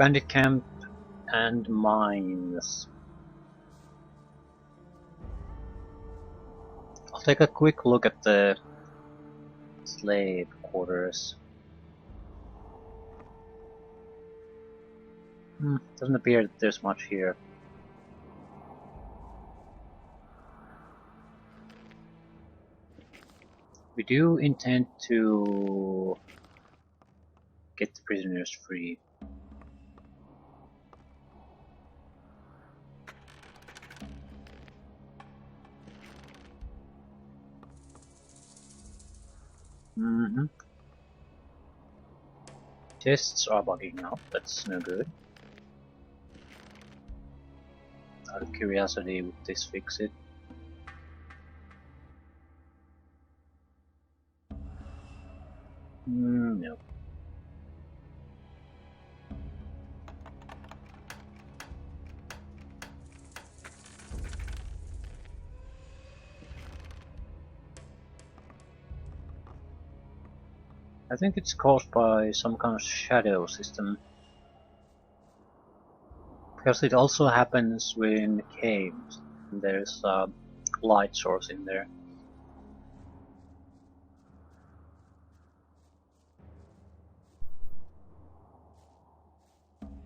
Bandit camp and mines. I'll take a quick look at the slave quarters. Doesn't appear that there's much here. We do intend to get the prisoners free. Tests are bugging out, that's no good. Out of curiosity, would this fix it? No. I think it's caused by some kind of shadow system. Because it also happens when caves. There's a light source in there.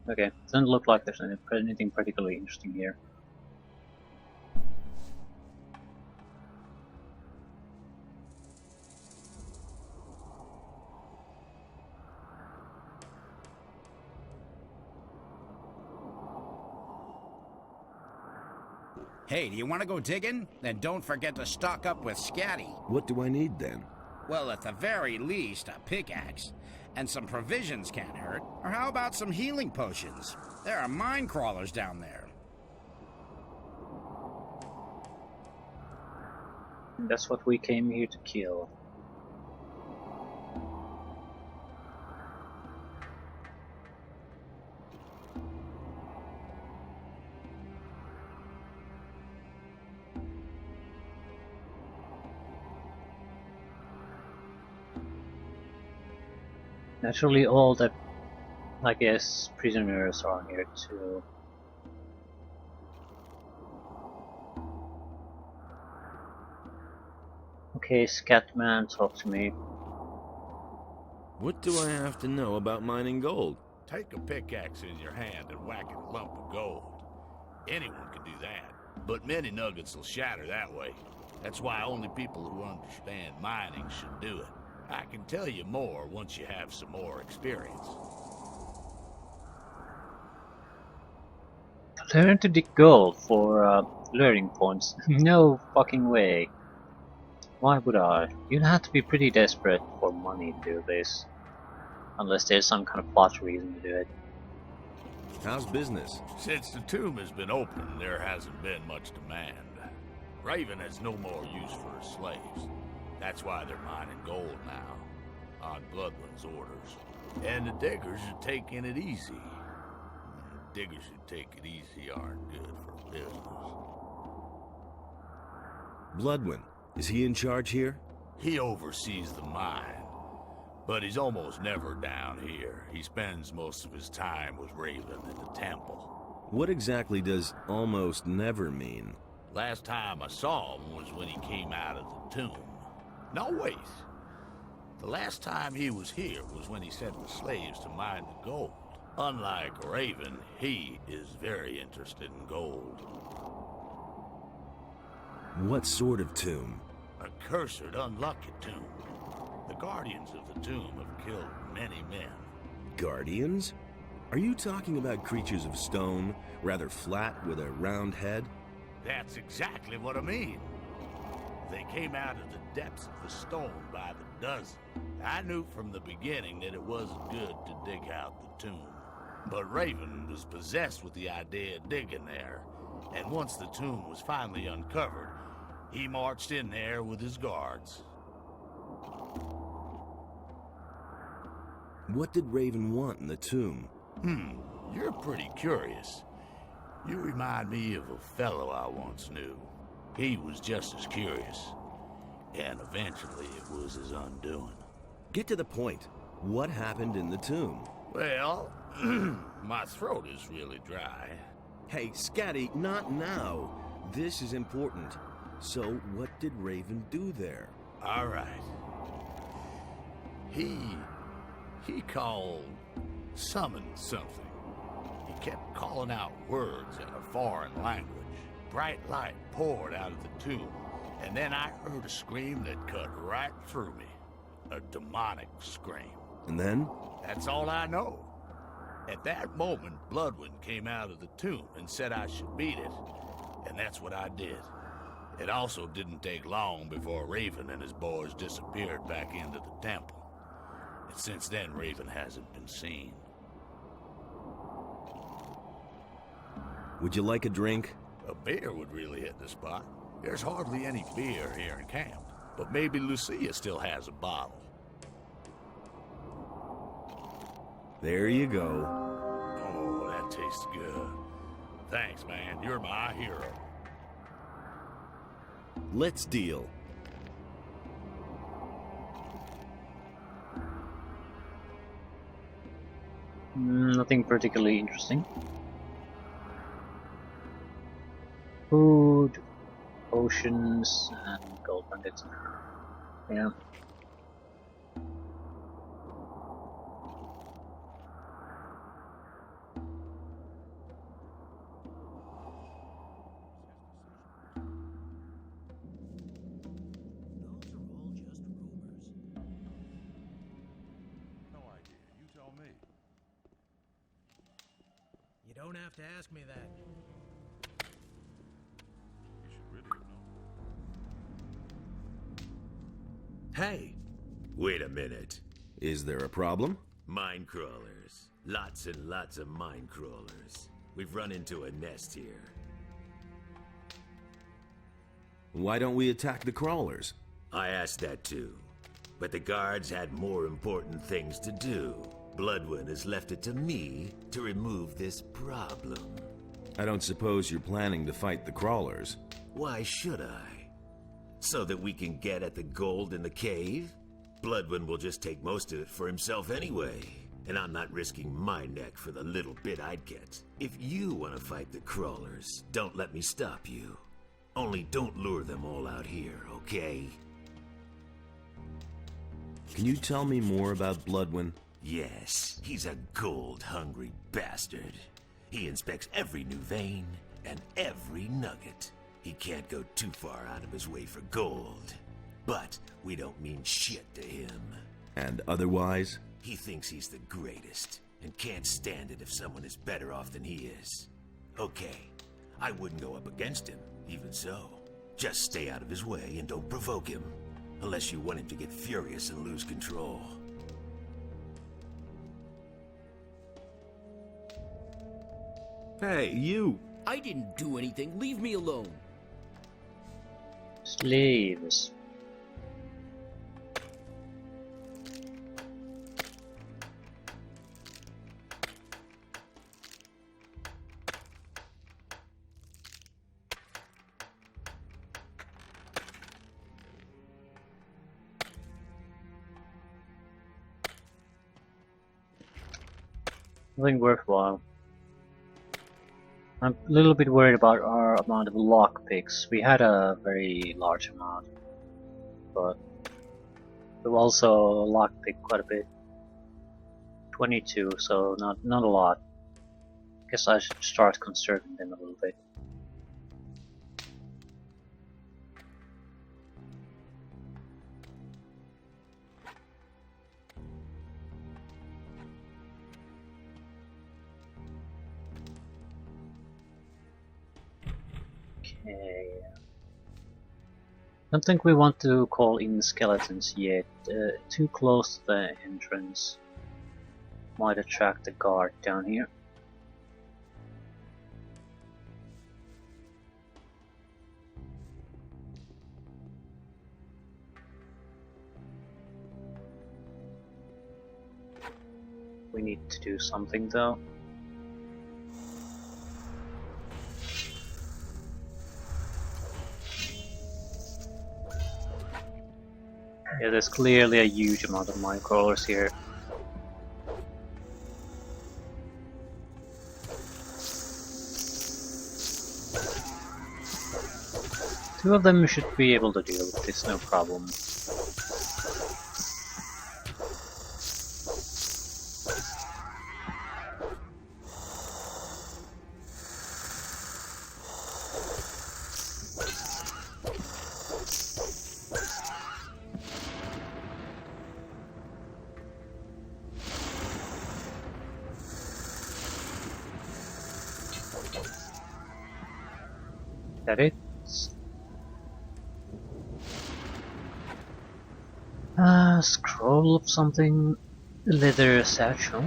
Okay, doesn't look like there's anything particularly interesting here. Hey, do you want to go digging? Then don't forget to stock up with scatty. What do I need then? Well, at the very least, a pickaxe. And some provisions can't hurt. Or how about some healing potions? There are mine crawlers down there. That's what we came here to kill. Naturally, all the, I guess, prisoners are here too. Okay, Scatman, talk to me. What do I have to know about mining gold? Take a pickaxe in your hand and whack a lump of gold. Anyone can do that, but many nuggets will shatter that way. That's why only people who understand mining should do it. I can tell you more once you have some more experience. Learn to dig gold for learning points. No fucking way. Why would I? You'd have to be pretty desperate for money to do this. Unless there's some kind of plot reason to do it. How's business? Since the tomb has been open, there hasn't been much demand. Raven has no more use for his slaves. That's why they're mining gold now, on Bloodwind's orders. And the diggers are taking it easy. Diggers who take it easy aren't good for business. Bloodwind, is he in charge here? He oversees the mine, but he's almost never down here. He spends most of his time with Raven in the temple. What exactly does almost never mean? Last time I saw him was when he came out of the tomb. No, wait. The last time he was here was when he sent the slaves to mine the gold. Unlike Raven, he is very interested in gold. What sort of tomb? A cursed, unlucky tomb. The guardians of the tomb have killed many men. Guardians? Are you talking about creatures of stone, rather flat with a round head? That's exactly what I mean. They came out of the depths of the stone by the dozen. I knew from the beginning that it wasn't good to dig out the tomb. But Raven was possessed with the idea of digging there. And once the tomb was finally uncovered, he marched in there with his guards. What did Raven want in the tomb? You're pretty curious. You remind me of a fellow I once knew. He was just as curious. And eventually it was his undoing. Get to the point. What happened in the tomb? Well, My throat is really dry. Hey, Scatty, not now. This is important. So, what did Raven do there? All right. He summoned something. He kept calling out words in a foreign language. Bright light poured out of the tomb, and then I heard a scream that cut right through me. A demonic scream. And then? That's all I know. At that moment, Bloodwind came out of the tomb and said I should beat it, and that's what I did. It also didn't take long before Raven and his boys disappeared back into the temple. And since then, Raven hasn't been seen. Would you like a drink? A beer would really hit the spot. There's hardly any beer here in camp, but maybe Lucia still has a bottle. There you go. Oh, that tastes good. Thanks, man. You're my hero. Let's deal. Nothing particularly interesting. Food, potions, and gold bandits. Yeah. You don't have to ask me that. You should really have known. Hey, wait a minute. Is there a problem? Mine crawlers. Lots and lots of mine crawlers. We've run into a nest here. Why don't we attack the crawlers? I asked that too. But the guards had more important things to do. Bloodwind has left it to me to remove this problem. I don't suppose you're planning to fight the crawlers. Why should I? So that we can get at the gold in the cave? Bloodwind will just take most of it for himself anyway. And I'm not risking my neck for the little bit I'd get. If you want to fight the crawlers, don't let me stop you. Only don't lure them all out here, okay? Can you tell me more about Bloodwind? Yes, he's a gold-hungry bastard. He inspects every new vein and every nugget. He can't go too far out of his way for gold. But we don't mean shit to him. And otherwise? He thinks he's the greatest and can't stand it if someone is better off than he is. Okay, I wouldn't go up against him, even so. Just stay out of his way and don't provoke him. Unless you want him to get furious and lose control. Hey, you! I didn't do anything. Leave me alone. Slaves. Nothing worthwhile. I'm a little bit worried about our amount of lockpicks. We had a very large amount, but we've also lockpicked quite a bit. 22, so not a lot. Guess I should start conserving them a little bit. Okay. Don't think we want to call in skeletons yet. Too close to the entrance might attract the guard down here. We need to do something though. Yeah, there's clearly a huge amount of mine crawlers here. Two of them should be able to deal with this, no problem. That it? Scroll of something, leather satchel.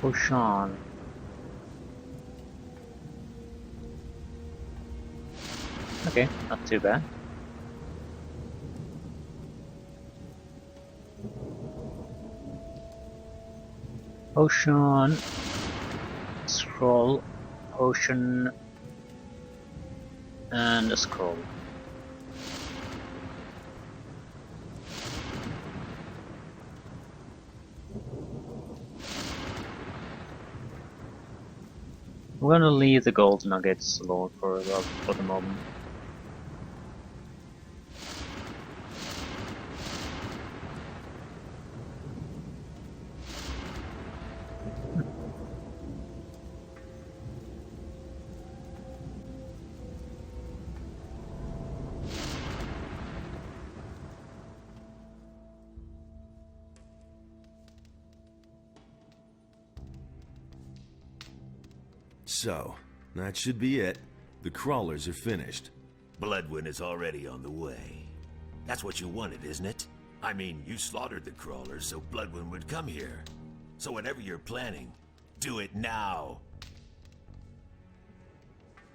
Ocean. Okay, not too bad. Ocean. Scroll. Ocean. And a scroll. We're gonna leave the gold nuggets alone for the moment. So, that should be it. The crawlers are finished. Bloodwind is already on the way. That's what you wanted, isn't it? I mean, you slaughtered the crawlers so Bloodwind would come here. So whatever you're planning, do it now.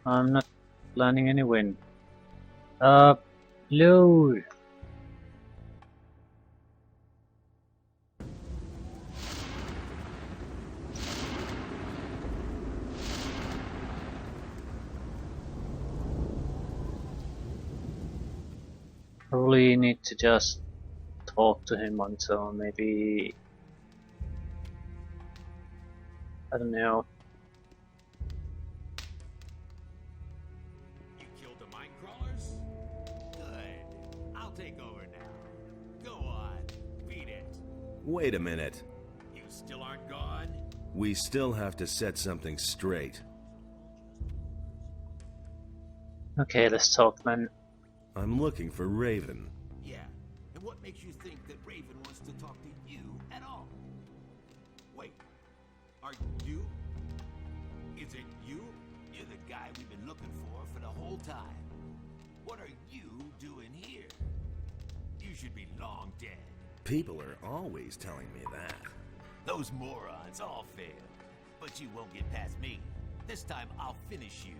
I'm not planning any win. Load. Probably need to just talk to him until maybe, I don't know. You killed the mine crawlers? Good. I'll take over now. Go on, beat it. Wait a minute. You still aren't gone? We still have to set something straight. Okay, let's talk, man. I'm looking for Raven. Yeah. And what makes you think that Raven wants to talk to you at all? Wait. Are you? Is it you? You're the guy we've been looking for the whole time. What are you doing here? You should be long dead. People are always telling me that. Those morons all failed. But you won't get past me. This time I'll finish you.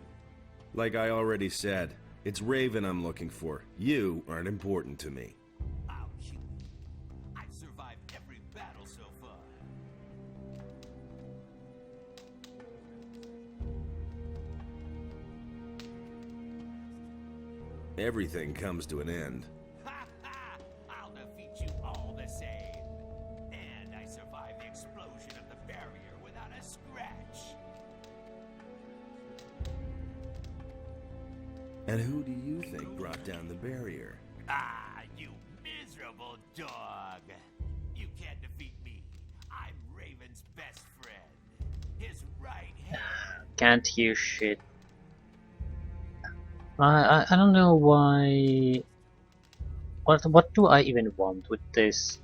Like I already said, it's Raven I'm looking for. You aren't important to me. I'll kill you. I've survived every battle so far. Everything comes to an end. Ha ha! I'll defeat you all the same. And I survived the explosion of the barrier without a scratch. And who do you think brought down the barrier? Ah, you miserable dog! You can't defeat me. I'm Raven's best friend. His right hand. Can't hear shit. I don't know why. What do I even want with this?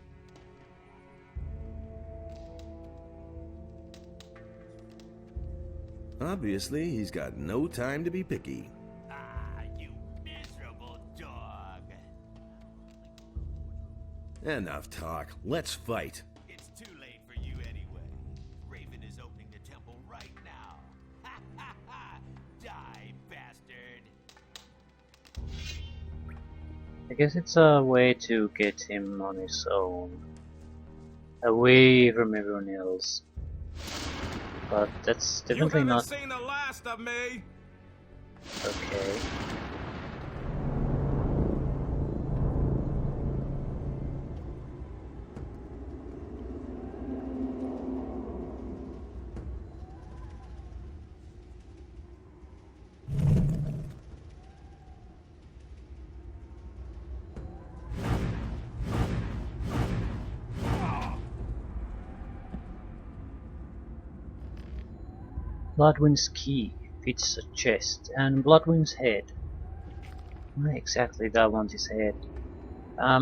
Obviously, he's got no time to be picky. Ah, you miserable dog. Enough talk. Let's fight. It's too late for you anyway. Raven is opening the temple right now. Ha ha ha! Die, bastard! I guess it's a way to get him on his own, away from everyone else. But that's definitely you haven't not seen the last of me. okay. Bloodwind's key fits a chest, and Bloodwind's head. Why exactly that one's his head? I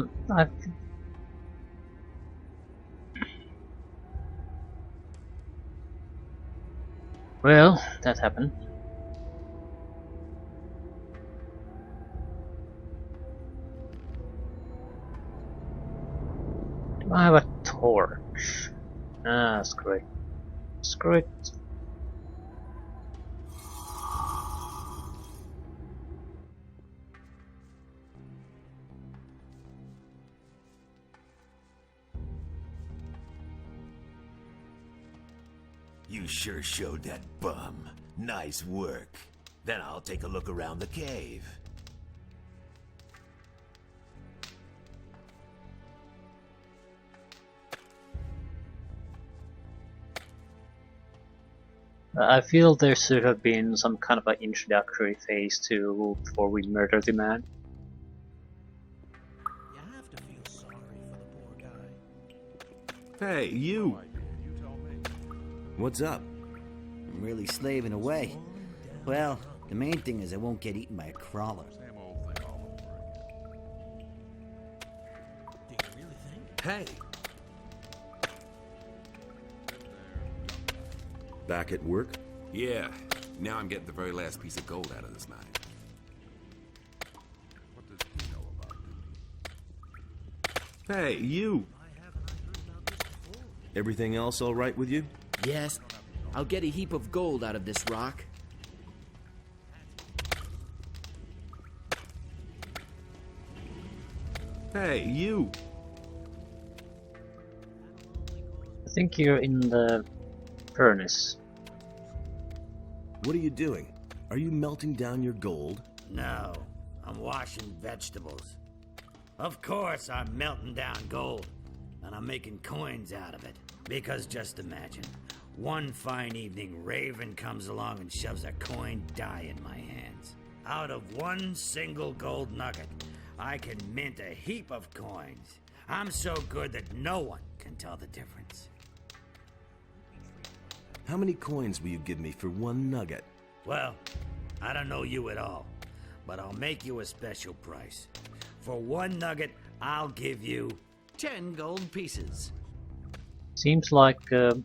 well, that happened. Do I have a torch? Ah, screw it. Screw it. You sure showed that bum. Nice work. Then I'll take a look around the cave. I feel there should have been some kind of an introductory phase to before we murder the man. You have to feel sorry for the poor guy. Hey, you! What's up? I'm really slaving away. Well, the main thing is I won't get eaten by a crawler. Do you really think? Hey! Back at work? Yeah. Now I'm getting the very last piece of gold out of this mine. What does he know about it? Hey, you! Everything else all right with you? Yes. I'll get a heap of gold out of this rock. Hey, you! I think you're in the furnace. What are you doing? Are you melting down your gold? No, I'm washing vegetables. Of course I'm melting down gold, and I'm making coins out of it. Because just imagine, one fine evening Raven comes along and shoves a coin die in my hands. Out of one single gold nugget, I can mint a heap of coins. I'm so good that no one can tell the difference. How many coins will you give me for one nugget? Well, I don't know you at all, but I'll make you a special price. For one nugget, I'll give you 10 gold pieces. Seems like the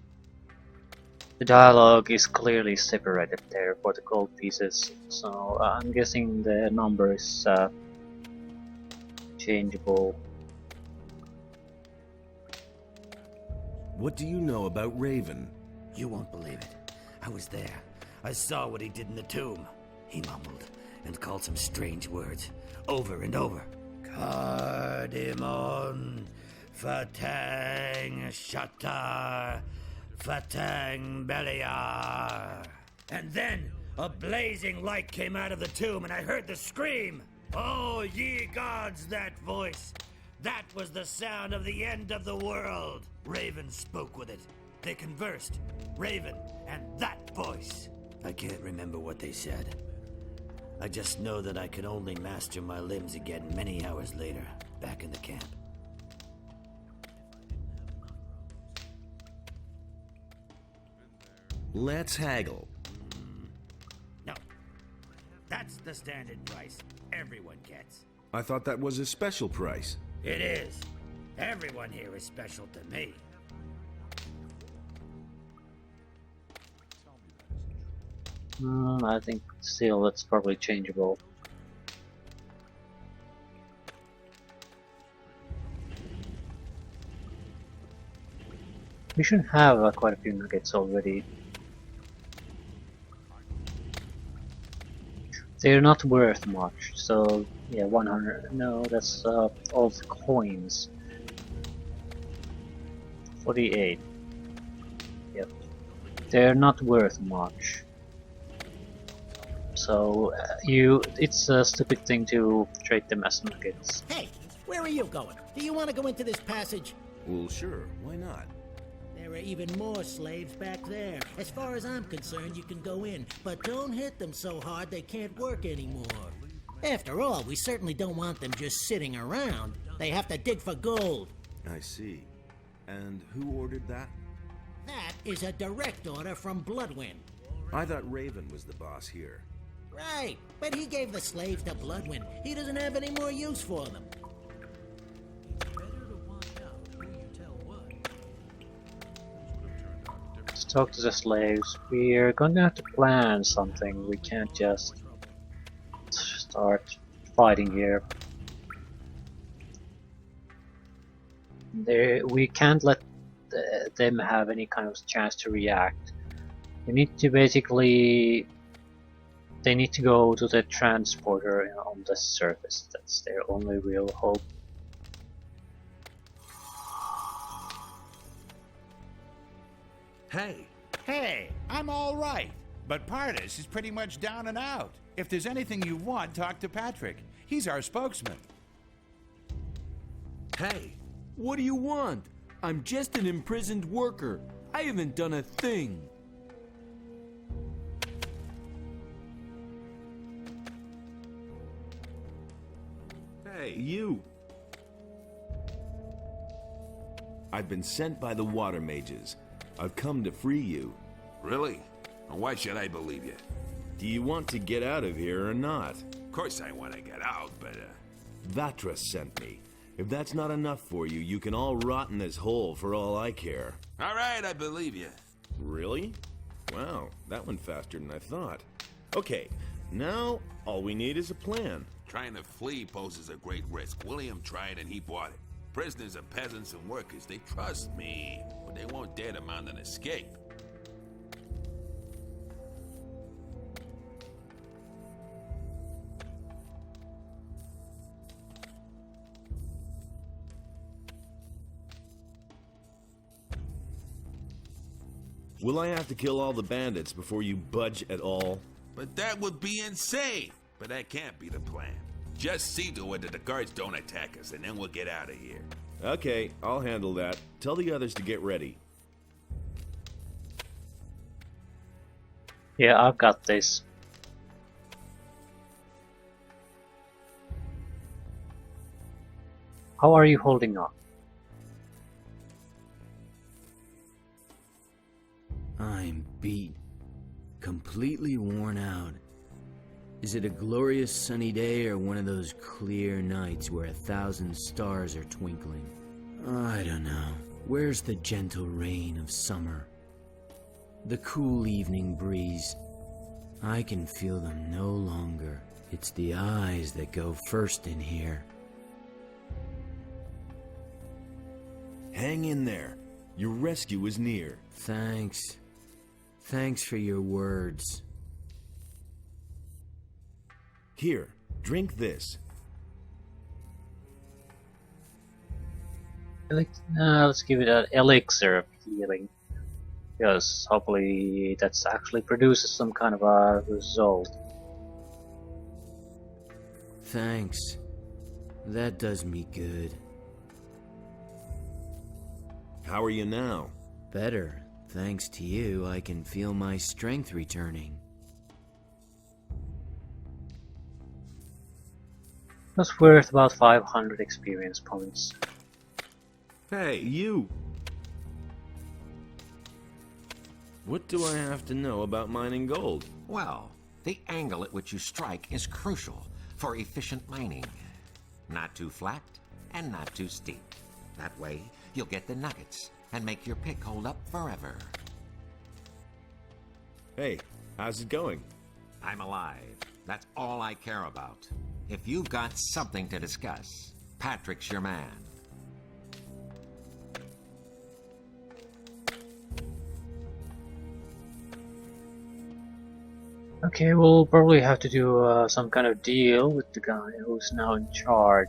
dialogue is clearly separated there for the gold pieces, so I'm guessing the number is changeable. What do you know about Raven? You won't believe it. I was there. I saw what he did in the tomb. He mumbled and called some strange words over and over. Cardamon, Fatang Shatar, Fatang Beliar. And then a blazing light came out of the tomb and I heard the scream. Oh, ye gods, that voice. That was the sound of the end of the world. Raven spoke with it. They conversed. Raven and that voice. I can't remember what they said. I just know that I could only master my limbs again many hours later, back in the camp. Let's haggle. No. That's the standard price everyone gets. I thought that was a special price. It is. Everyone here is special to me. I think still it's probably changeable. We should have quite a few nuggets already. They're not worth much, so yeah, 100. No, that's all the coins. 48. Yep. They're not worth much. So it's a stupid thing to trade them as nuggets. Hey, where are you going? Do you want to go into this passage? Well, sure. Why not? There are even more slaves back there. As far as I'm concerned, you can go in, but don't hit them so hard they can't work anymore. After all, we certainly don't want them just sitting around. They have to dig for gold. I see. And who ordered that? That is a direct order from Bloodwind. I thought Raven was the boss here. Right, but he gave the slaves to Bloodwind. He doesn't have any more use for them. Let's talk to the slaves. We're gonna have to plan something. We can't just start fighting here. We can't let them have any kind of chance to react. We need to basically... They need to go to the transporter on the surface. That's their only real hope. Hey, I'm all right. But Pardis is pretty much down and out. If there's anything you want, talk to Patrick. He's our spokesman. Hey, what do you want? I'm just an imprisoned worker. I haven't done a thing. Hey, you! I've been sent by the water mages. I've come to free you. Really? And why should I believe you? Do you want to get out of here or not? Of course I want to get out, but, Vatra sent me. If that's not enough for you, you can all rot in this hole for all I care. All right, I believe you. Really? Wow, that went faster than I thought. Okay, now all we need is a plan. Trying to flee poses a great risk. William tried and he bought it. Prisoners are peasants and workers. They trust me, but they won't dare to mount an escape. Will I have to kill all the bandits before you budge at all? But that would be insane. But that can't be the plan. Just see to it that the guards don't attack us, and then we'll get out of here. Okay, I'll handle that. Tell the others to get ready. Yeah, I've got this. How are you holding up? I'm beat. Completely worn out. Is it a glorious sunny day or one of those clear nights where 1,000 stars are twinkling? I don't know. Where's the gentle rain of summer? The cool evening breeze? I can feel them no longer. It's the eyes that go first in here. Hang in there. Your rescue is near. Thanks. Thanks for your words. Here, drink this. Let's give it an elixir of healing. Because hopefully that actually produces some kind of a result. Thanks. That does me good. How are you now? Better. Thanks to you, I can feel my strength returning. That's worth about 500 experience points. Hey, you! What do I have to know about mining gold? Well, the angle at which you strike is crucial for efficient mining. Not too flat and not too steep. That way, you'll get the nuggets and make your pick hold up forever. Hey, how's it going? I'm alive. That's all I care about. If you've got something to discuss, Patrick's your man. Okay, we'll probably have to do some kind of deal with the guy who's now in charge.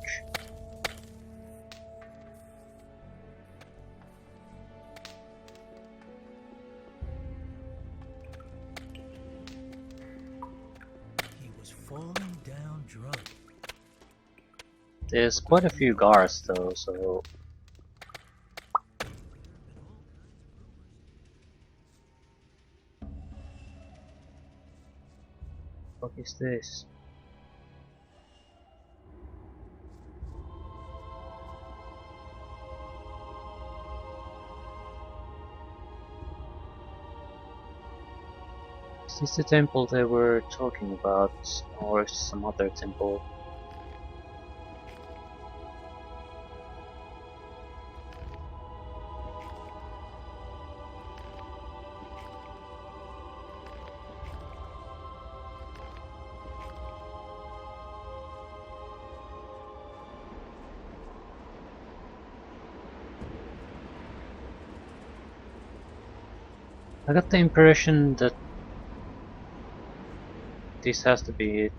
He was falling down drunk. There's quite a few guards though, so... What is this? Is this the temple they were talking about, or some other temple? I got the impression that this has to be it.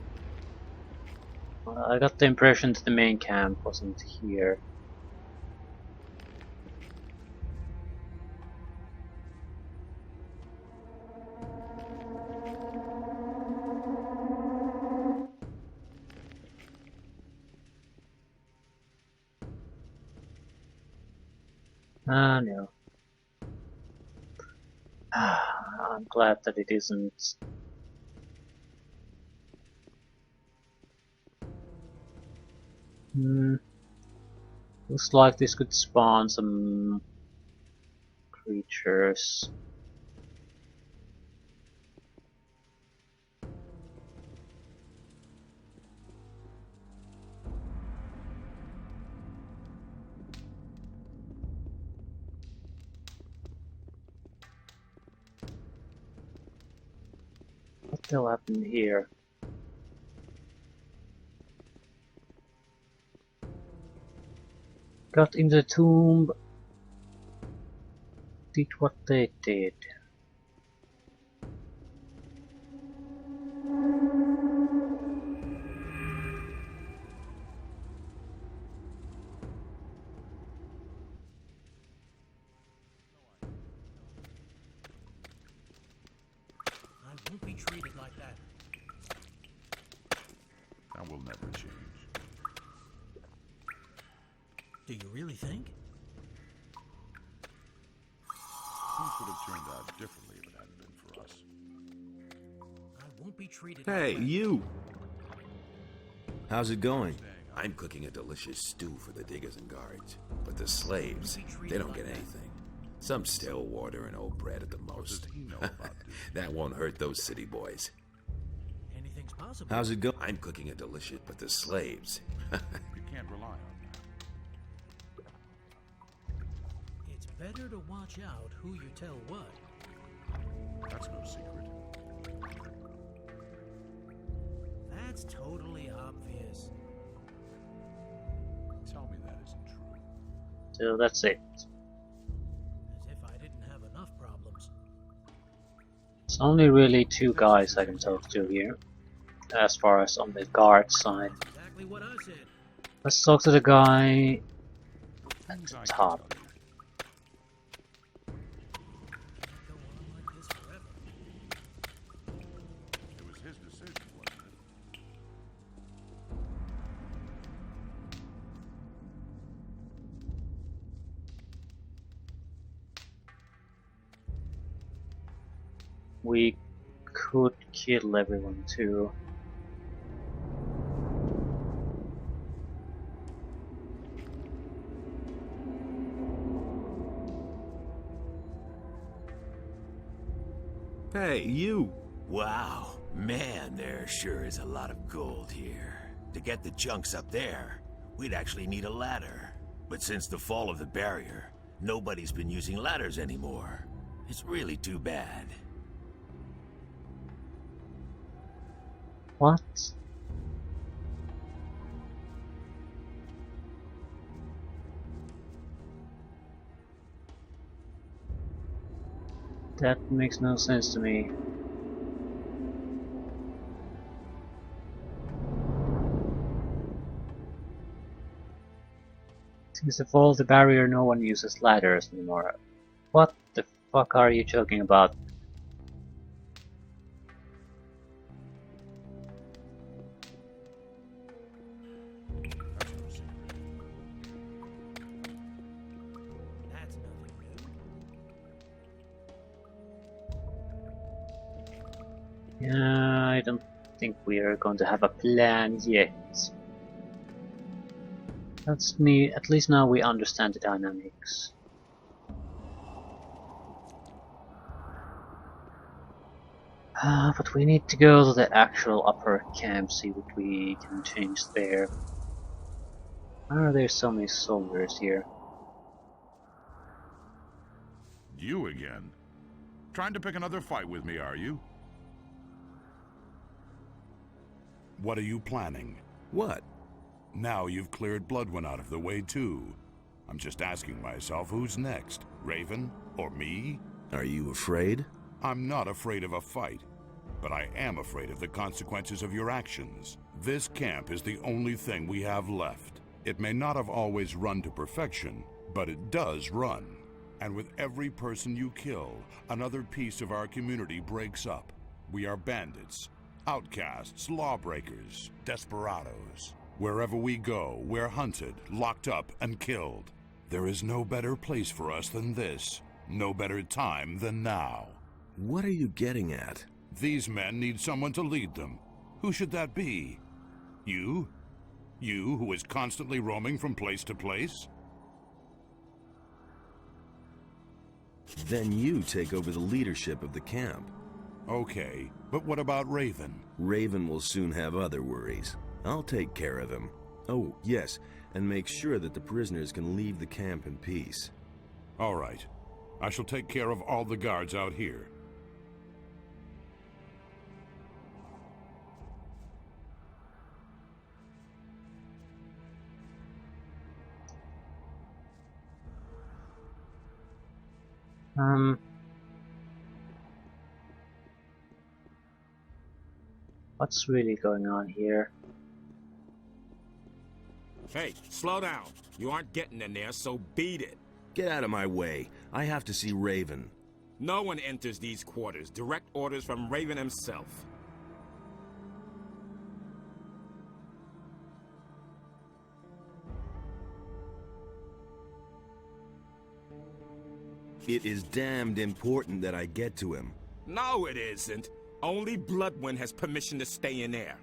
I got the impression that the main camp wasn't here. Ah, no. I'm glad that it isn't. Looks like this could spawn some creatures. What the hell happened here? Got in the tomb. Did what they did. I won't be treated like that. That will never change. Do you really think? Things would have turned out differently if it hadn't been for us. I won't be treated Hey, like that. you! How's it going? I'm cooking a delicious stew for the diggers and guards. But the slaves, they don't get anything. Some stale water and old bread at the most. That won't hurt those city boys. Anything's possible. How's it going? I'm cooking a delicious, but the slaves. You can't rely on that. It's better to watch out who you tell what. That's no secret. That's totally obvious. Tell me that isn't true. So that's it. As if I didn't have enough problems. It's only really two guys I can talk to here, as far as on the guard side. Exactly what I said. Let's talk to the guy at the top. Go on like this forever. It was his decision, wasn't it? We could kill everyone too. Hey, you! Wow, man, there sure is a lot of gold here. To get the chunks up there, we'd actually need a ladder. But since the fall of the barrier, nobody's been using ladders anymore. It's really too bad. What? That makes no sense to me. Because of all the barrier, no one uses ladders anymore. What the fuck are you joking about? That's nothing new. Yeah, I don't think we are going to have a plan yet. At least now we understand the dynamics. But we need to go to the actual upper camp, see what we can change there. Why are there so many soldiers here? You again? Trying to pick another fight with me, are you? What are you planning? What? Now you've cleared Bloodwind out of the way too. I'm just asking myself, who's next? Raven or me? Are you afraid? I'm not afraid of a fight, but I am afraid of the consequences of your actions. This camp is the only thing we have left. It may not have always run to perfection, but it does run. And with every person you kill, another piece of our community breaks up. We are bandits, outcasts, lawbreakers, desperados. Wherever we go, we're hunted, locked up, and killed. There is no better place for us than this. No better time than now. What are you getting at? These men need someone to lead them. Who should that be? You? You, who is constantly roaming from place to place? Then you take over the leadership of the camp. Okay, but what about Raven? Raven will soon have other worries. I'll take care of him. Oh, yes, and make sure that the prisoners can leave the camp in peace. All right. I shall take care of all the guards out here. What's really going on here? Hey, slow down. You aren't getting in there, so beat it. Get out of my way. I have to see Raven. No one enters these quarters. Direct orders from Raven himself. It is damned important that I get to him. No, it isn't. Only Bloodwind has permission to stay in there.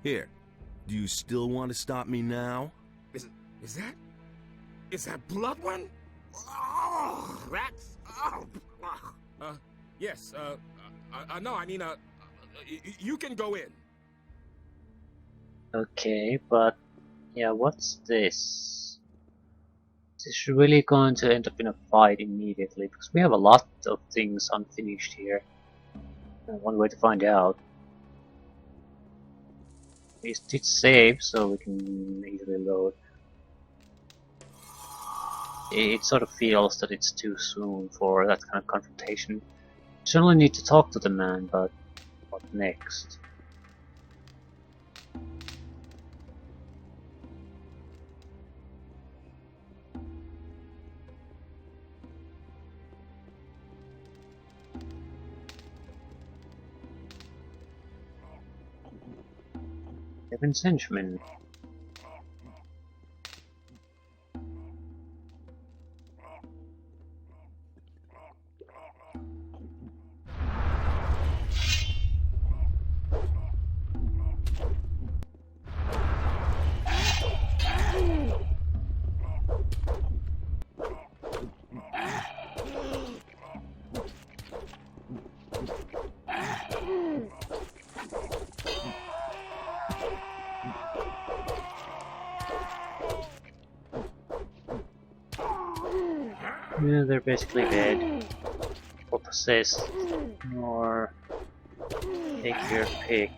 Here, do you still want to stop me now? Is that Bloodwind? Oh, that's... Oh. Yes, no, I mean, you can go in. Okay, but... yeah, what's this? Is this really going to end up in a fight immediately? Because we have a lot of things unfinished here. And one way to find out. At least it's safe, so we can easily load. It sort of feels that it's too soon for that kind of confrontation. Certainly need to talk to the man, but what next? Kevin Henchman. Yeah, they're basically dead, or possessed, or take your pick.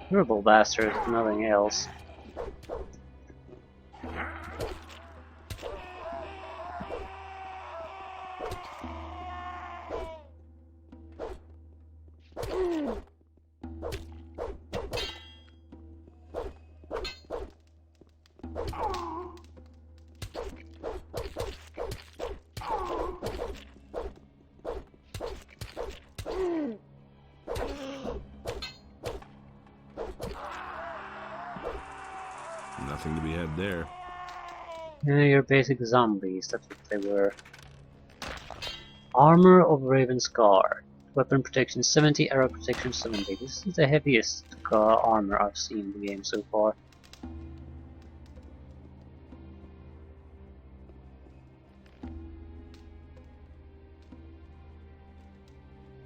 Horrible bastard, if nothing else. Nothing to be had there. Yeah, your basic zombies, that's what they were. Armor of Raven's Guard. Weapon protection 70, arrow protection 70. This is the heaviest armor I've seen in the game so far.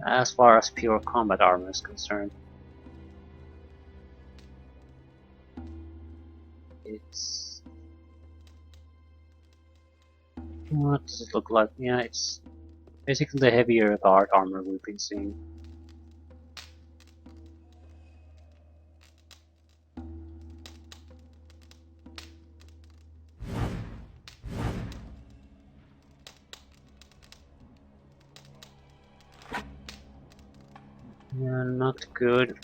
As far as pure combat armor is concerned. It's... What does it look like? Yeah, it's basically the heavier guard armor we've been seeing. Yeah, not good.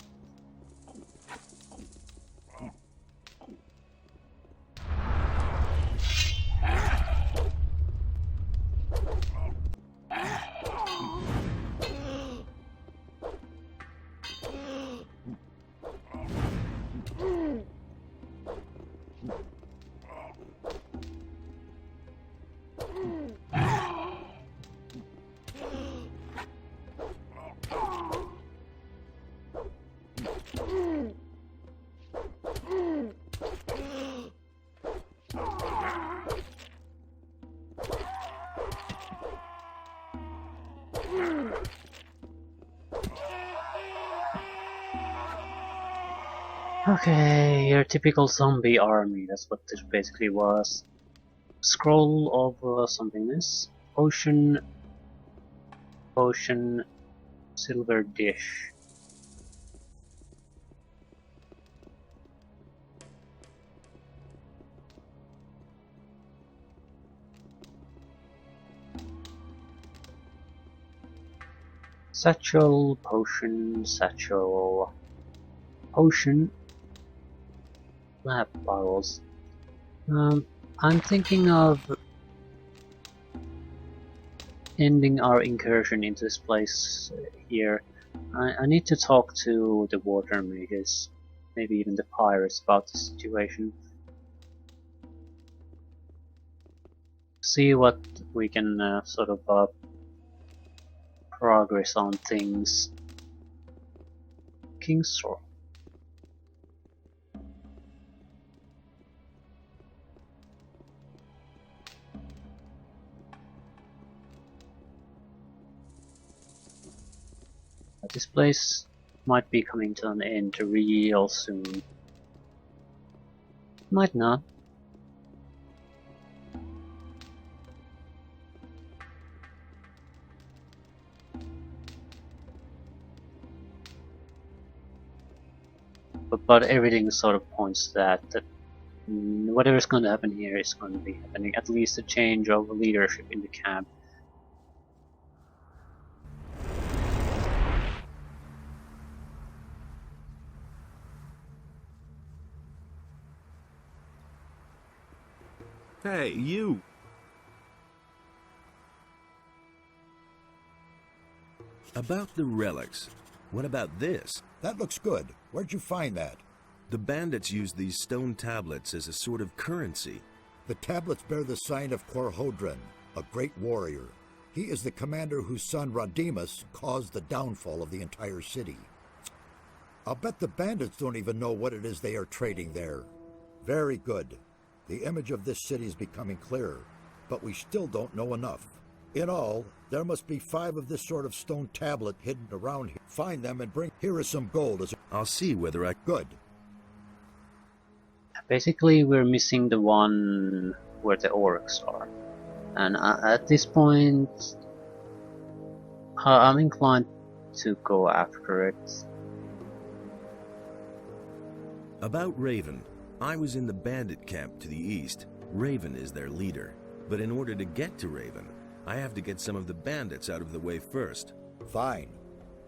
Okay, your typical zombie army, that's what this basically was. Scroll of something this. Potion, silver dish. Satchel, potion, satchel, potion. Lab bottles. I'm thinking of ending our incursion into this place here. I need to talk to the water mages, maybe even the pirates, about the situation. See what we can sort of progress on things. King's Sword. This place might be coming to an end real soon. Might not. But everything sort of points to that whatever's going to happen here is going to be happening. At least a change of leadership in the camp. Hey, you! About the relics. What about this? That looks good. Where'd you find that? The bandits use these stone tablets as a sort of currency. The tablets bear the sign of Korhodran, a great warrior. He is the commander whose son Rodimus caused the downfall of the entire city. I'll bet the bandits don't even know what it is they are trading there. Very good. The image of this city is becoming clearer, but we still don't know enough. In all, there must be 5 of this sort of stone tablet hidden around here. Find them and bring... Here is some gold as... I'll see whether I... Good. Basically, we're missing the one where the orcs are. And at this point, I'm inclined to go after it. About Raven. I was in the bandit camp to the east. Raven is their leader. But in order to get to Raven, I have to get some of the bandits out of the way first. Fine.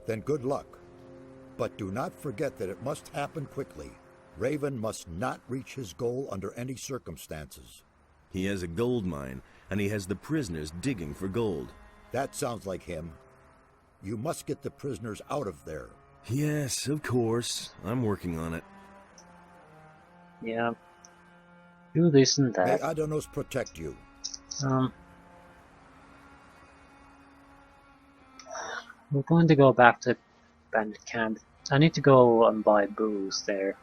Then good luck. But do not forget that it must happen quickly. Raven must not reach his goal under any circumstances. He has a gold mine, and he has the prisoners digging for gold. That sounds like him. You must get the prisoners out of there. Yes, of course. I'm working on it. Yeah. Do this and May that. Adonos protect you. We're going to go back to Bandit Camp. I need to go and buy booze there.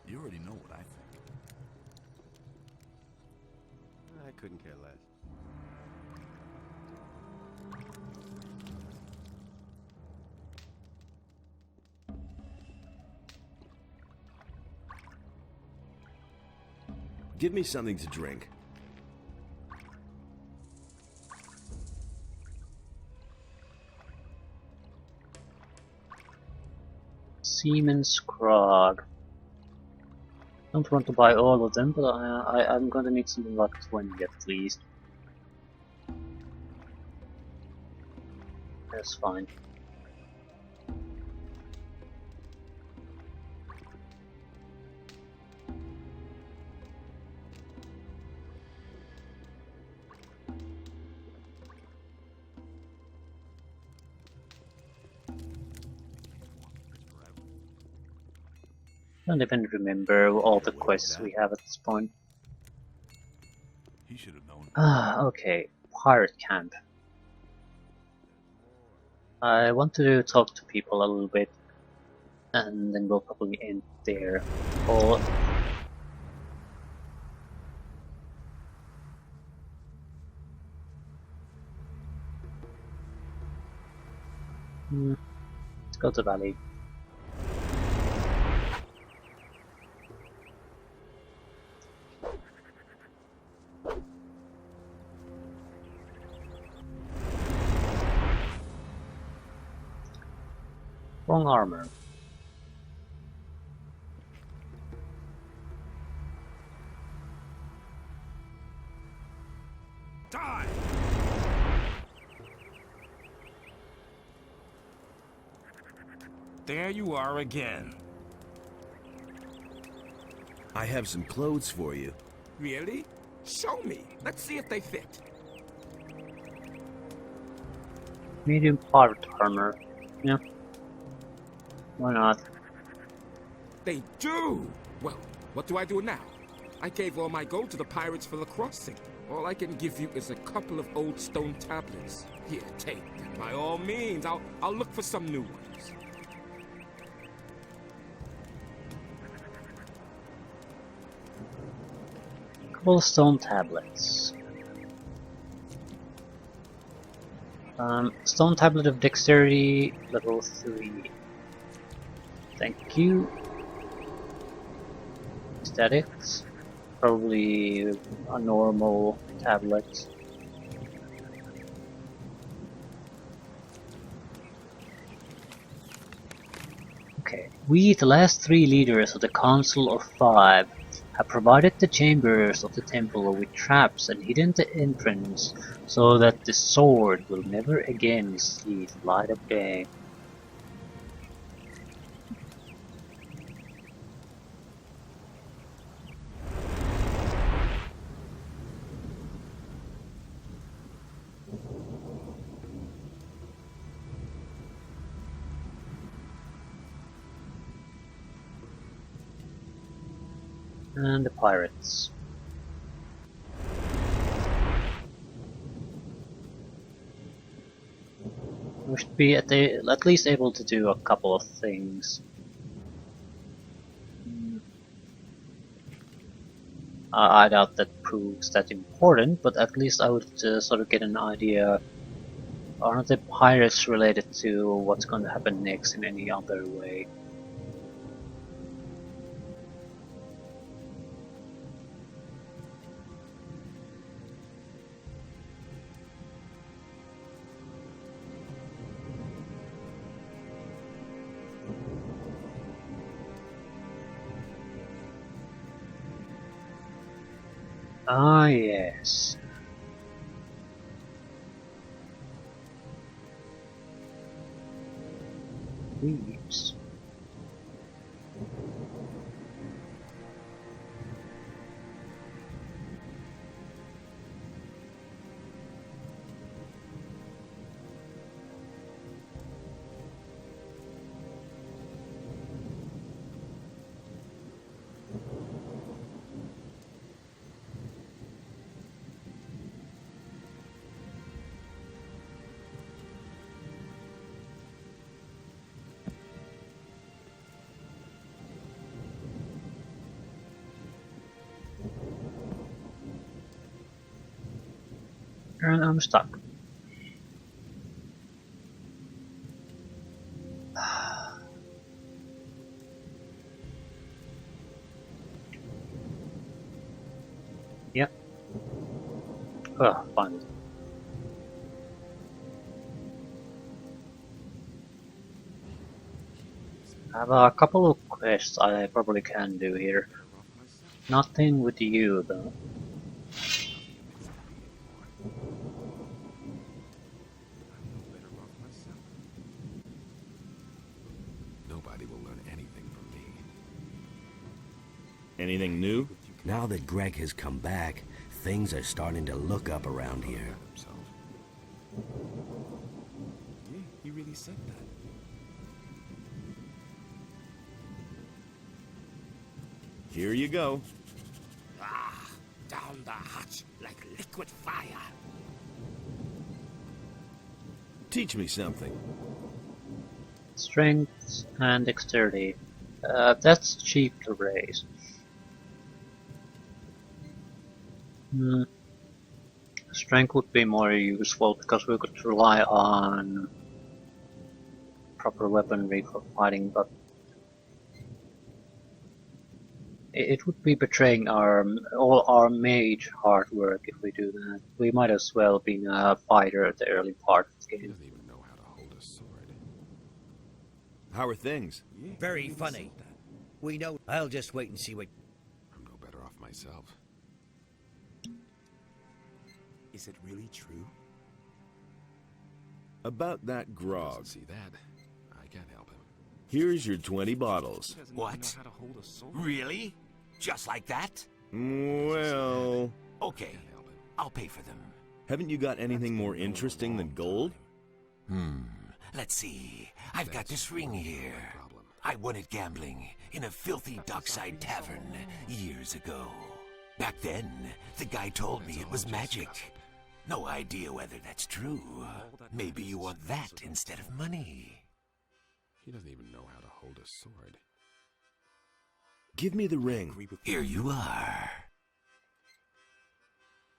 You already know what I think. I couldn't care less. Give me something to drink. Seaman's Krog. Don't want to buy all of them, but I'm gonna need something like 20 at least. That's fine. I don't even remember all the quests we have at this point. He should have known. Ah, okay. Pirate camp. I want to talk to people a little bit, and then we'll probably end there. Or let's go to Valley. Wrong armor. Die! There you are again. I have some clothes for you. Really? Show me. Let's see if they fit. Medium pirate armor. Yeah. Why not? They do! Well, what do I do now? I gave all my gold to the pirates for the crossing. All I can give you is a couple of old stone tablets. Here, take them. By all means, I'll look for some new ones. Couple stone tablets. Stone tablet of dexterity, level 3. Thank you. Statics, probably a normal tablet. Okay, we, the last 3 leaders of the Council of 5, have provided the chambers of the temple with traps and hidden the entrance so that the sword will never again see the light of day. And the pirates. We should be at least able to do a couple of things. I doubt that proves that important, but at least I would sort of get an idea. Aren't the pirates related to what's going to happen next in any other way? Ah, yes. Weeds. And I'm stuck. Yep. Oh, fine. I have a couple of quests I probably can do here. Nothing with you though. Nobody will learn anything from me. Anything new? Now that Greg has come back, things are starting to look up around here. Yeah, he really said that. Here you go. Ah, down the hatch like liquid fire. Teach me something. Strength and dexterity. That's cheap to raise. Strength would be more useful because we could rely on proper weaponry for fighting, but it would be betraying all our mage hard work if we do that. We might as well be a fighter at the early part of the game. He doesn't even know how to hold a sword. How are things? Very funny. We know. I'll just wait and see what. I'm no better off myself. Is it really true? About that grog. See that? I can't help him. Here's your 20 bottles. What? Really? Just like that? Well... Okay, I'll pay for them. Haven't you got anything more interesting than gold? Let's see. I've got this ring here. I won it gambling in a filthy dockside tavern years ago. Back then, the guy told me it was magic. No idea whether that's true. Maybe you want that instead of money. He doesn't even know how to hold a sword. Give me the ring. Here you are.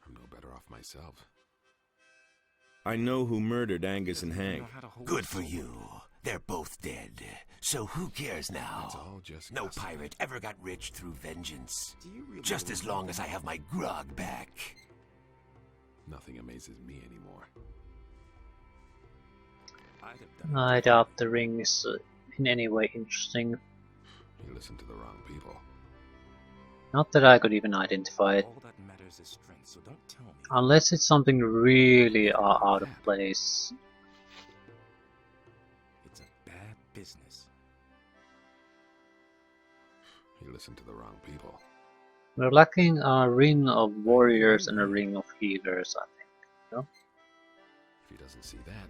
I'm no better off myself. I know who murdered Angus and Hank. Good for you. They're both dead. So who cares now? It's all just No gossip. pirate ever got rich through vengeance. Just as long as I have my grog back. Nothing amazes me anymore. I doubt the ring is in any way interesting. You listen to the wrong people. Not that I could even identify it. All that matters is strength, so don't tell me. Unless it's something really out of place. It's a bad business. You listen to the wrong people. We're lacking a ring of warriors and a ring of healers, I think. No? If he doesn't see that,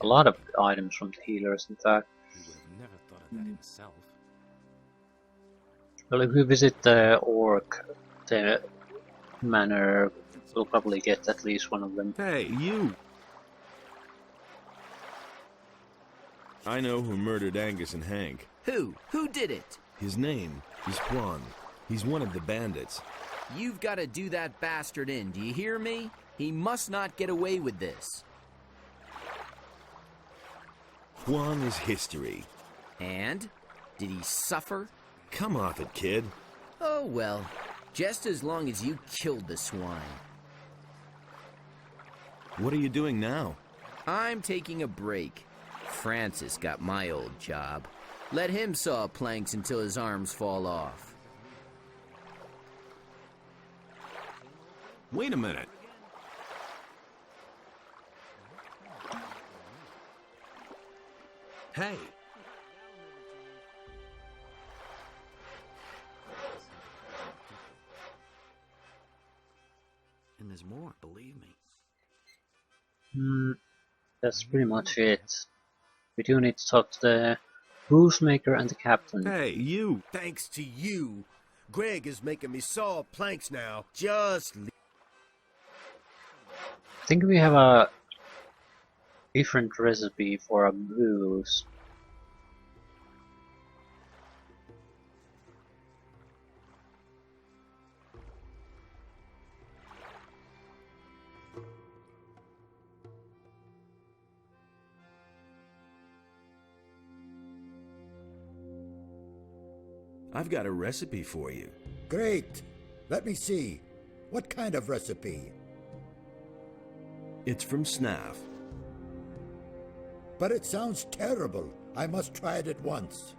A lot of items from the healers, in fact. He would have never thought of that himself. Well, if we visit the orc, the manor, we'll probably get at least one of them. Hey, you! I know who murdered Angus and Hank. Who? Who did it? His name is Juan. He's one of the bandits. You've got to do that bastard in, do you hear me? He must not get away with this. Juan is history. And? Did he suffer? Come off it, kid. Oh, well. Just as long as you killed the swine. What are you doing now? I'm taking a break. Francis got my old job. Let him saw planks until his arms fall off. Wait a minute. Hey, There's more, believe me. That's pretty much it. We do need to talk to the rules maker and the captain. Hey, you! Thanks to you, Greg is making me saw planks now. Just leave. I think we have a different recipe for a booze. I've got a recipe for you. Great. Let me see. What kind of recipe? It's from Snaff. But it sounds terrible. I must try it at once.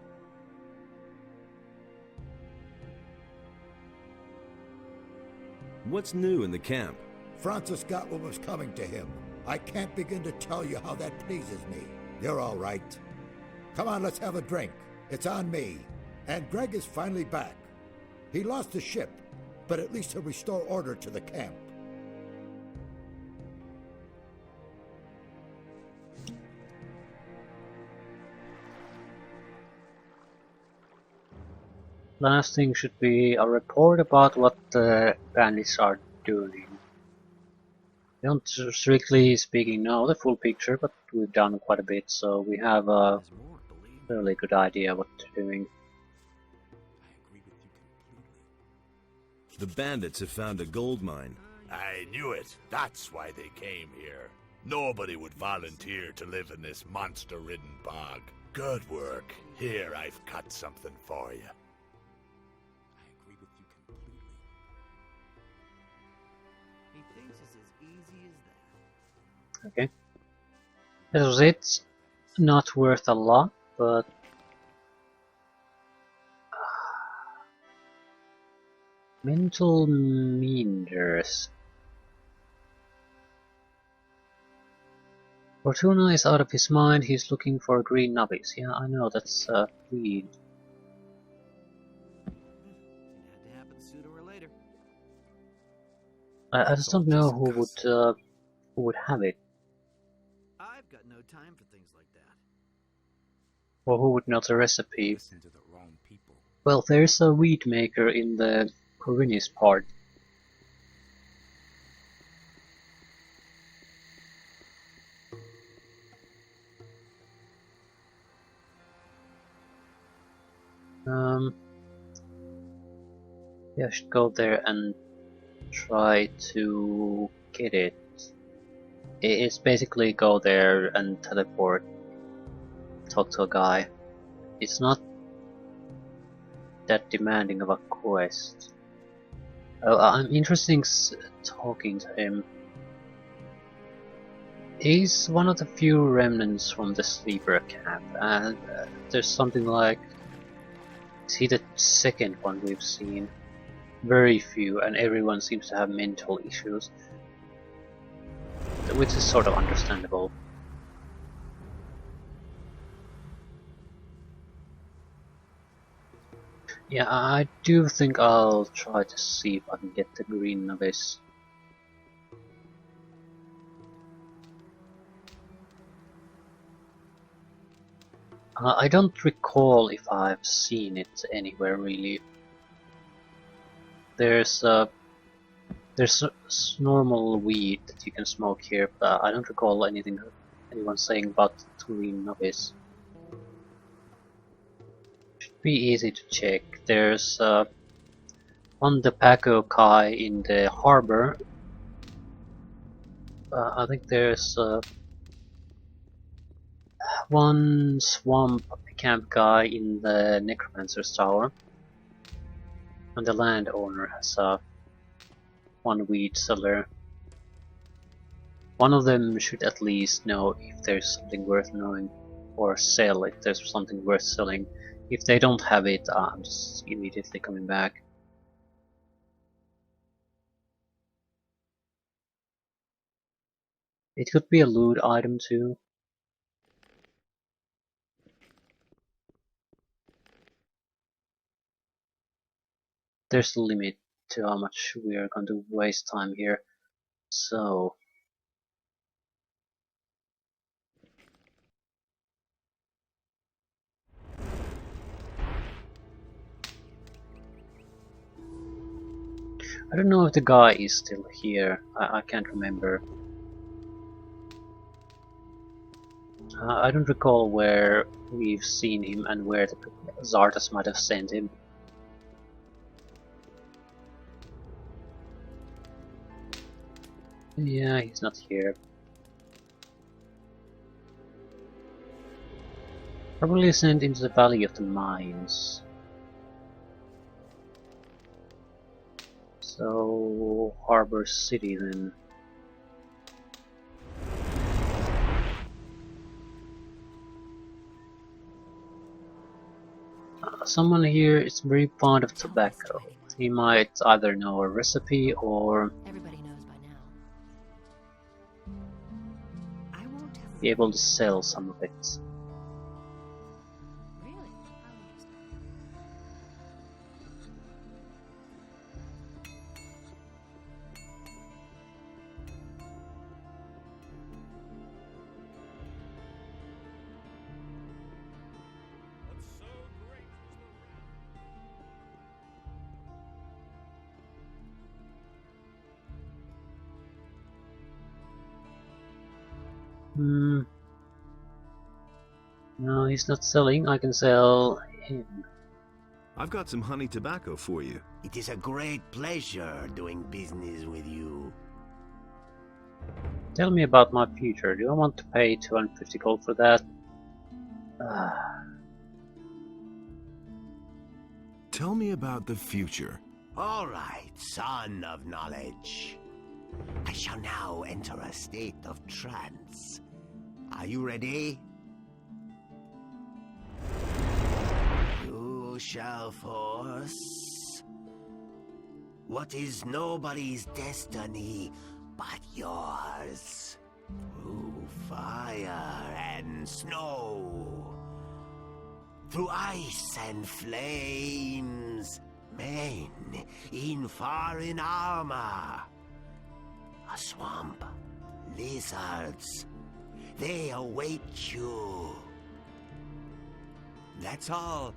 What's new in the camp? Francis got what was coming to him. I can't begin to tell you how that pleases me. You're all right. Come on, let's have a drink. It's on me. And Greg is finally back. He lost the ship, but at least he'll restore order to the camp. Last thing should be a report about what the bandits are doing. We don't strictly speaking know the full picture, but we've done quite a bit, so we have a fairly good idea what they're doing. The bandits have found a gold mine. I knew it. That's why they came here. Nobody would volunteer to live in this monster-ridden bog. Good work. Here, I've cut something for you. Okay. That was it. Not worth a lot, but mental meanders. Fortuna is out of his mind. He's looking for green nubbies. Yeah, I know, that's weed. I just don't know who would have it. I've got no time for things like that. Or who would know the recipe. Well, there's a wheat maker in the Corvinus part. Yeah, I should go there and try to get it. It's basically go there and teleport, talk to a guy. It's not that demanding of a quest. I'm interested in talking to him. He's one of the few remnants from the sleeper camp, and there's something like, is he the second one we've seen? Very few, and everyone seems to have mental issues, which is sort of understandable. Yeah, I do think I'll try to see if I can get the green novice. I don't recall if I've seen it anywhere really. There's normal weed that you can smoke here, but I don't recall anyone saying about the green novice. Should be easy to check. There's one Depaco Kai in the harbor. I think there's one swamp camp guy in the Necromancer's Tower. And the landowner has one weed seller. One of them should at least know if there's something worth knowing, or sell if there's something worth selling. If they don't have it, I'm just immediately coming back. It could be a loot item too. There's a limit to how much we are going to waste time here. So... I don't know if the guy is still here. I can't remember. I don't recall where we've seen him and where the Zartas might have sent him. Yeah, he's not here. Probably sent into the Valley of the Mines. So, Harbor City then. Someone here is very fond of tobacco. He might either know a recipe or be able to sell some of it. No, he's not selling. I can sell him. I've got some honey tobacco for you. It is a great pleasure doing business with you. Tell me about my future. Do I want to pay 250 gold for that? Tell me about the future. All right, son of knowledge. I shall now enter a state of trance. Are you ready? You shall force what is nobody's destiny but yours. Through fire and snow, through ice and flames, men in foreign armor, a swamp, lizards, they await you. That's all.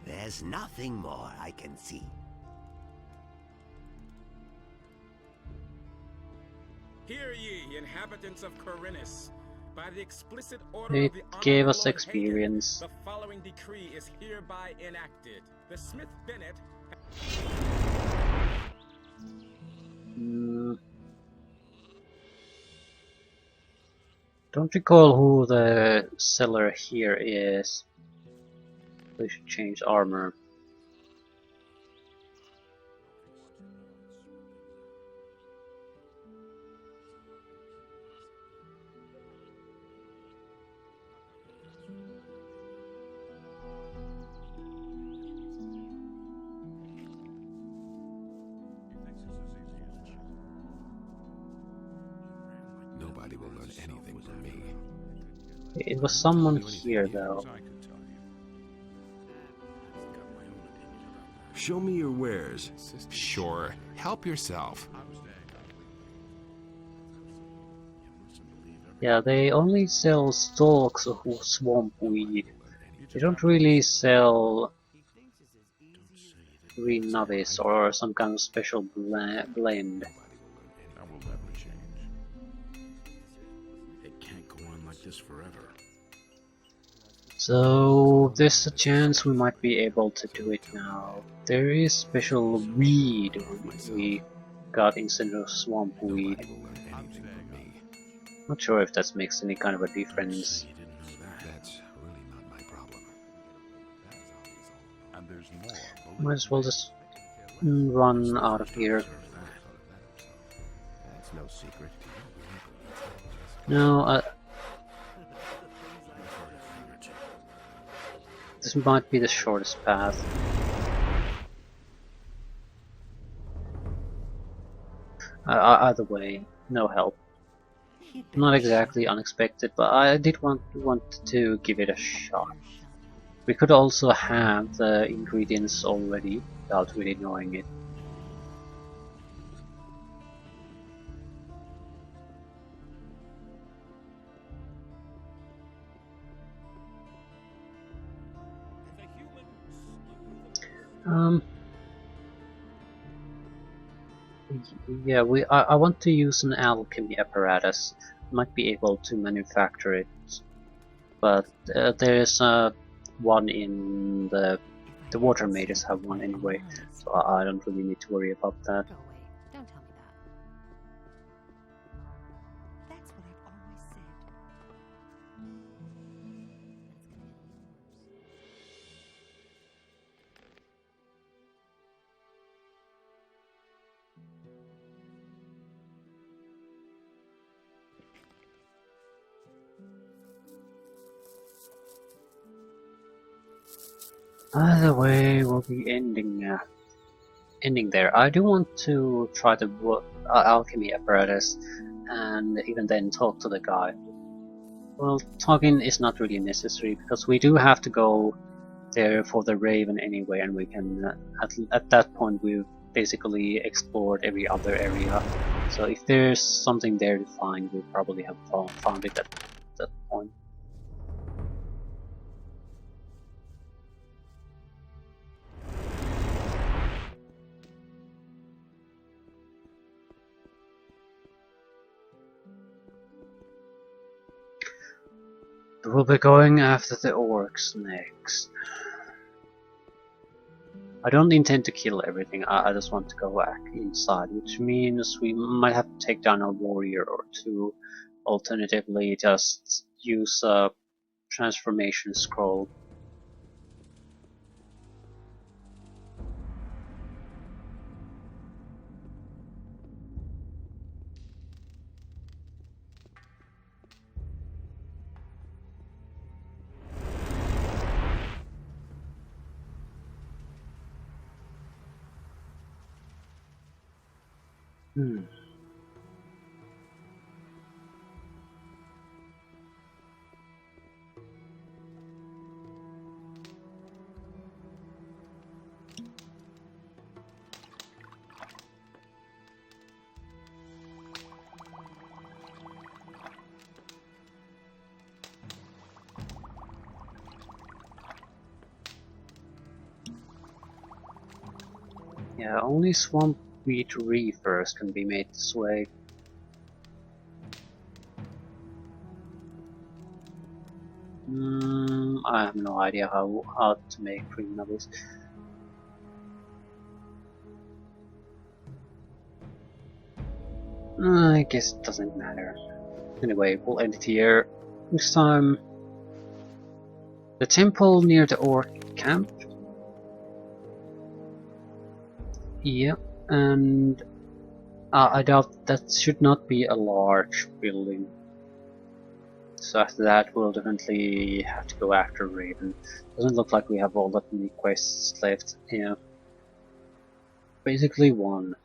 There's nothing more I can see. Hear ye, inhabitants of Corinus. By the explicit order It of the gave Honorable us Lord experience. Hagen, the following decree is hereby enacted. The Smith Bennett. Don't recall who the seller here is. We should change armor. Nobody will learn anything from me. It was someone here though. Show me your wares. Sure. Help yourself. Yeah, they only sell stalks of swamp weed. They don't really sell green novice or some kind of special blend. That will never change. It can't go on like this forever. So there's a chance we might be able to do it now. There is special weed we got instead of swamp weed. Not sure if that makes any kind of a difference. That's really not my problem. And there's more. Might as well just run out of here. That's no secret. No, this might be the shortest path. Either way, no help. Not exactly unexpected, but I did want to give it a shot. We could also have the ingredients already without really knowing it. Yeah, I want to use an alchemy apparatus. Might be able to manufacture it, but there's one in the water mages have one anyway, so I don't really need to worry about that. Go away. Don't tell me that. That's what I've always said. Either way, we'll be ending there. I do want to try the alchemy apparatus, and even then talk to the guy. Well, talking is not really necessary because we do have to go there for the Raven anyway, and we can at that point we've basically explored every other area. So if there's something there to find, we'll probably have found it at that point. We'll be going after the orcs next. I don't intend to kill everything, I just want to go back inside, which means we might have to take down a warrior or two. Alternatively, just use a transformation scroll. Yeah, only swamp wheat reefers can be made this way. I have no idea how to make green nubbies. I guess it doesn't matter. Anyway, we'll end it here. Next time, the temple near the orc camp. Yeah, and I doubt that should not be a large building. So after that, we'll definitely have to go after Raven. Doesn't look like we have all that many quests left. Yeah, basically one.